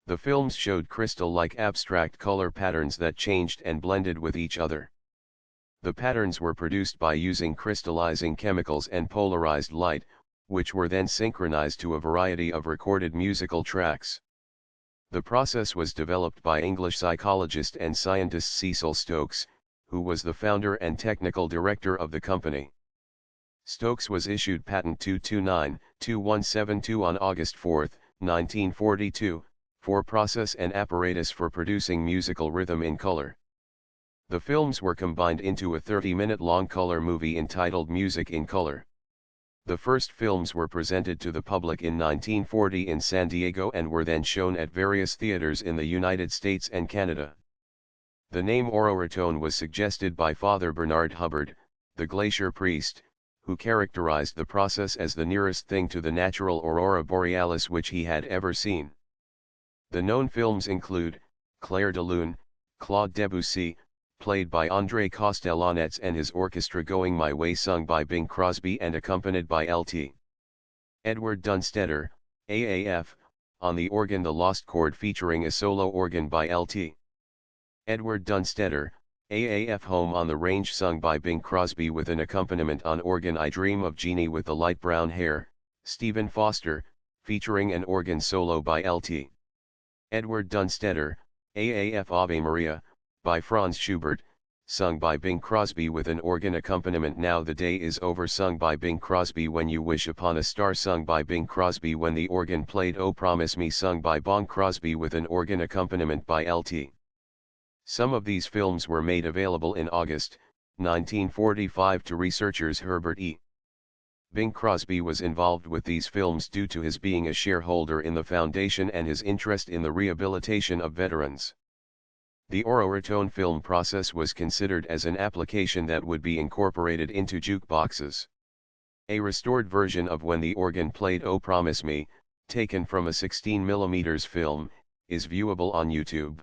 The films showed crystal-like abstract color patterns that changed and blended with each other. The patterns were produced by using crystallizing chemicals and polarized light, which were then synchronized to a variety of recorded musical tracks. The process was developed by English psychologist and scientist Cecil Stokes, who was the founder and technical director of the company. Stokes was issued patent 229-2172 on August 4, 1942, for process and apparatus for producing musical rhythm in color. The films were combined into a 30-minute-long color movie entitled Music in Color. The first films were presented to the public in 1940 in San Diego and were then shown at various theaters in the United States and Canada. The name Auroratone was suggested by Father Bernard Hubbard, the glacier priest, who characterized the process as the nearest thing to the natural aurora borealis which he had ever seen. The known films include Clair de Lune, Claude Debussy, played by André Castellonets and his orchestra, Going My Way, sung by Bing Crosby and accompanied by Lt. Edward Dunstedter, AAF, on the organ, The Lost Chord, featuring a solo organ by Lt. Edward Dunstedter, AAF, Home on the Range, sung by Bing Crosby with an accompaniment on organ, I Dream of Jeannie with the Light Brown Hair, Stephen Foster, featuring an organ solo by Lt. Edward Dunstedter, AAF, Ave Maria, by Franz Schubert, sung by Bing Crosby with an organ accompaniment, Now the Day Is Over, sung by Bing Crosby, When You Wish Upon a Star, sung by Bing Crosby when the organ played, Oh Promise Me, sung by Bong Crosby with an organ accompaniment by Lt. Some of these films were made available in August 1945 to researchers. Herbert E. Bing Crosby was involved with these films due to his being a shareholder in the foundation and his interest in the rehabilitation of veterans. The Auroratone film process was considered as an application that would be incorporated into jukeboxes. A restored version of When the Organ Played, Oh Promise Me, taken from a 16mm film, is viewable on YouTube.